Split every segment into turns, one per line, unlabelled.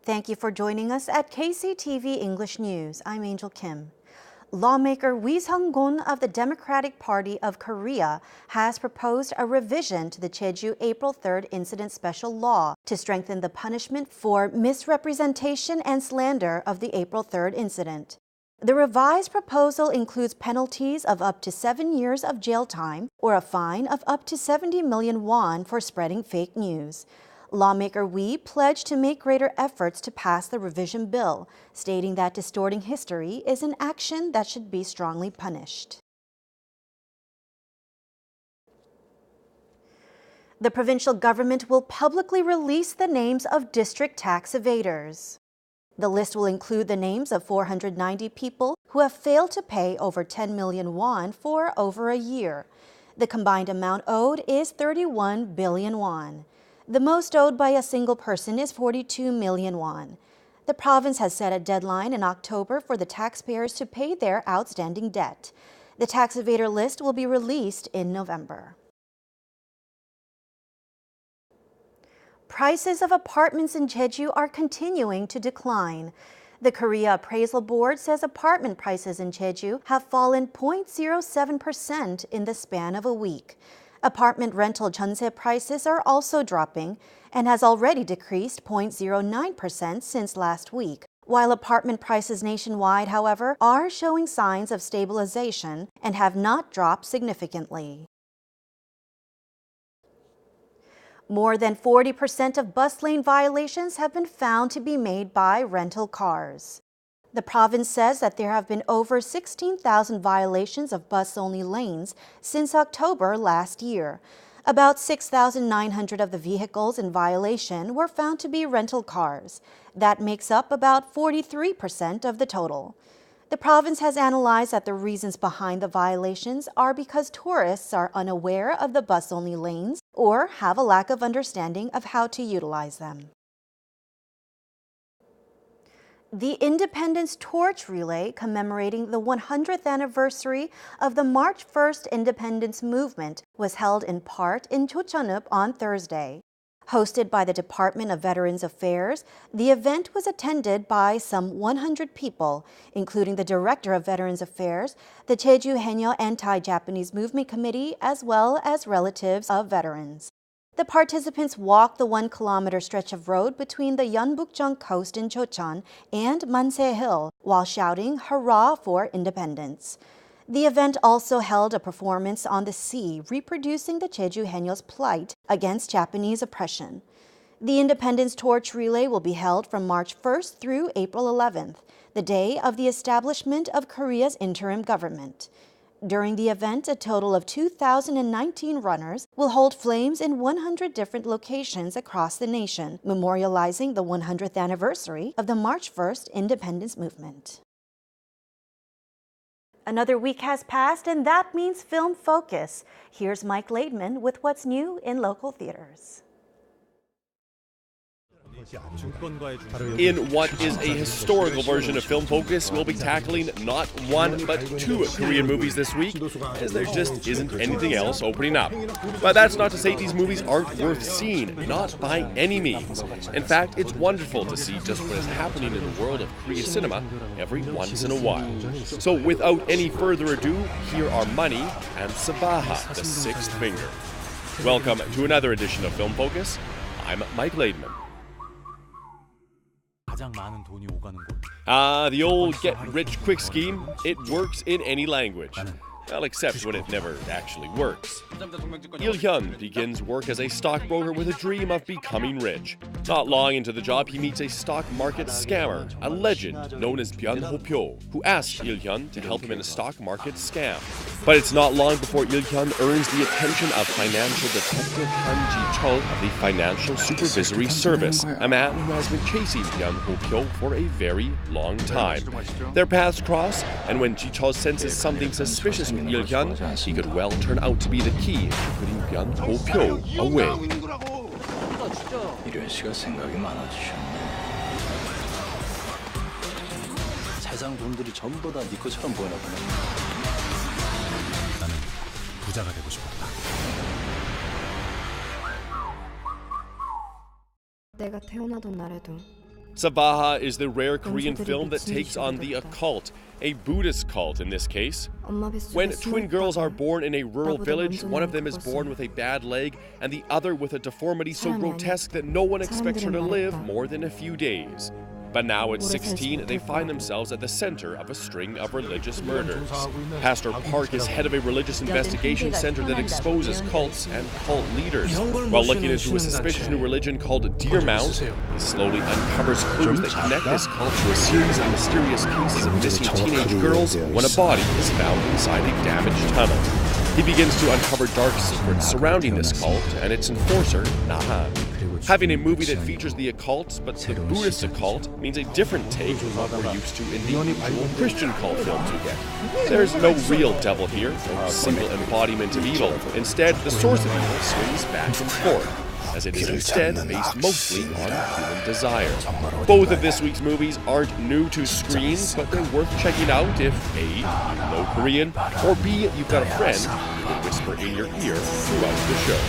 Thank you for joining us at KCTV English News. I'm Angel Kim. Lawmaker Wi Sung-gon of the Democratic Party of Korea has proposed a revision to the Jeju April 3rd incident special law to strengthen the punishment for misrepresentation and slander of the April 3rd incident. The revised proposal includes penalties of up to 7 years of jail time or a fine of up to 70 million won for spreading fake news. Lawmaker Wi pledged to make greater efforts to pass the revision bill, stating that distorting history is an action that should be strongly punished. The provincial government will publicly release the names of district tax evaders. The list will include the names of 490 people who have failed to pay over 10 million won for over a year. The combined amount owed is 31 billion won. The most owed by a single person is 42 million won. The province has set a deadline in October for the taxpayers to pay their outstanding debt. The tax evader list will be released in November. Prices of apartments in Jeju are continuing to decline. The Korea Appraisal Board says apartment prices in Jeju have fallen 0.07% in the span of a week. Apartment rental jeonse prices are also dropping and has already decreased 0.09% since last week, while apartment prices nationwide, however, are showing signs of stabilization and have not dropped significantly. More than 40% of bus lane violations have been found to be made by rental cars. The province says that there have been over 16,000 violations of bus-only lanes since October last year. About 6,900 of the vehicles in violation were found to be rental cars. That makes up about 43% of the total. The province has analyzed that the reasons behind the violations are because tourists are unaware of the bus-only lanes or have a lack of understanding of how to utilize them. The Independence Torch Relay commemorating the 100th anniversary of the March 1st Independence Movement was held in part in Chocheoneup on Thursday. Hosted by the Department of Veterans Affairs, the event was attended by some 100 people, including the Director of Veterans Affairs, the Jeju Haenyeo Anti-Japanese Movement Committee, as well as relatives of veterans. The participants walked the 1-kilometer stretch of road between the Yeonbukjeong coast in Chocheon and Manse Hill while shouting "Hurrah for Independence." The event also held a performance on the sea reproducing the Jeju Haenyeo's plight against Japanese oppression. The Independence Torch Relay will be held from March 1st through April 11th, the day of the establishment of Korea's interim government. During the event, a total of 2,019 runners will hold flames in 100 different locations across the nation, memorializing the 100th anniversary of the March 1st Independence Movement. Another week has passed, and that means Film Focus. Here's Mike Laidman with what's new in local theaters.
In what is a historical version of Film Focus, we'll be tackling not one but two Korean movies this week, as there just isn't anything else opening up. But that's not to say these movies aren't worth seeing, not by any means. In fact, it's wonderful to see just what is happening in the world of Korean cinema every once in a while. So without any further ado, here are Money and Sabaha, the Sixth Finger. Welcome to another edition of Film Focus. I'm Mike Laidman. The old get-rich-quick scheme, it works in any language. Well, except when it never actually works. Il-hyun begins work as a stockbroker with a dream of becoming rich. Not long into the job, he meets a stock market scammer, a legend known as Byun Ho-pyo, who asks Il-hyun to help him in a stock market scam. But it's not long before Il-hyun earns the attention of financial detective Han Ji-chul of the Financial Supervisory Service, a man who has been chasing Byun Ho-pyo for a very long time. Their paths cross, and when Ji-chul senses something suspicious with Il-hyun, he could well turn out to be the key to putting Byun Ho-pyo away.
이런 씨가 생각이 많아지셨네. 세상 돈들이 전부 다 네 것처럼 보이나 보네. 나는 부자가 되고 싶었다.
내가 태어나던 날에도
Sabaha is the rare Korean film that takes on the occult, a Buddhist cult in this case. When twin girls are born in a rural village, one of them is born with a bad leg and the other with a deformity so grotesque that no one expects her to live more than a few days. But now at 16, they find themselves at the center of a string of religious murders. Pastor Park is head of a religious investigation center that exposes cults and cult leaders. While looking into a suspicious new religion called Deermount, he slowly uncovers clues that connect this cult to a series of mysterious cases of missing teenage girls when a body is found inside a damaged tunnel. He begins to uncover dark secrets surrounding this cult and its enforcer, Nahan. Having a movie that features the occult, but the Buddhist occult, means a different take from what we're used to in the usual Christian cult films we get. There's no real devil here, no single embodiment of evil. Instead, the source of evil swings back and forth, as it is instead based mostly on human desire. Both of this week's movies aren't new to screens, but they're worth checking out if A, you know Korean, or B, you've got a friend who can whisper in your ear throughout the show.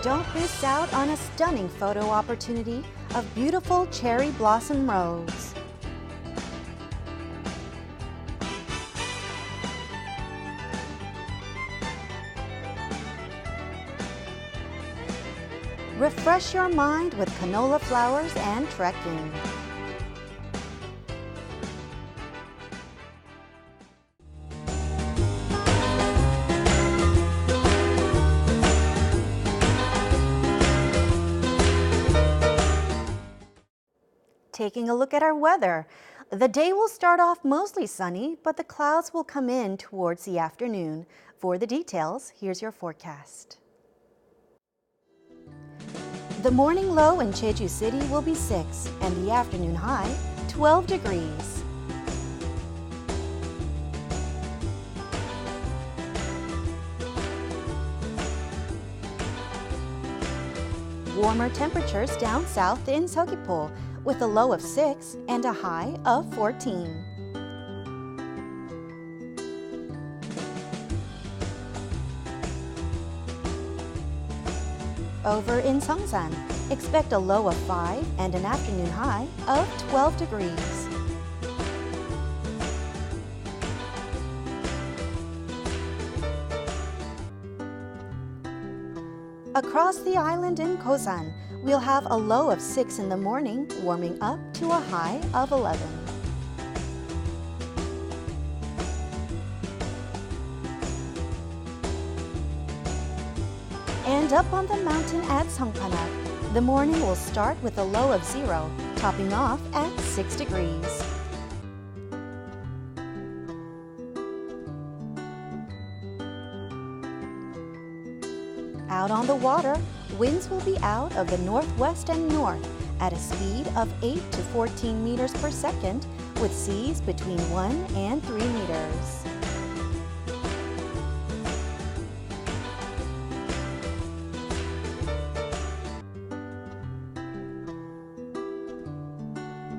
Don't miss out on a stunning photo opportunity of beautiful cherry blossom roads. Refresh your mind with canola flowers and trekking. Taking a look at our weather. The day will start off mostly sunny, but the clouds will come in towards the afternoon. For the details, here's your forecast. The morning low in Jeju City will be 6 and the afternoon high 12 degrees. Warmer temperatures down south in Seogwipo with a low of 6 and a high of 14. Over in Seongsan, expect a low of 5 and an afternoon high of 12 degrees. Across the island in Kosan, we'll have a low of 6 in the morning, warming up to a high of 11. And up on the mountain at Songpanak, the morning will start with a low of 0, topping off at 6 degrees. Out on the water, winds will be out of the northwest and north at a speed of 8 to 14 meters per second, with seas between 1 and 3 meters.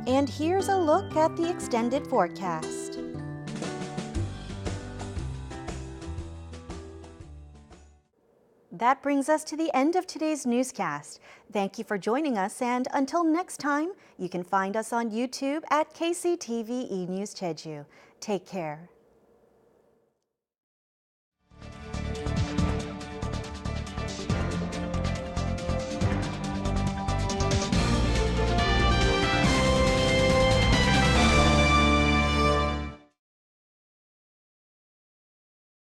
And here's a look at the extended forecast. That brings us to the end of today's newscast. Thank you for joining us, and until next time, you can find us on YouTube at KCTV E News Jeju. Take care.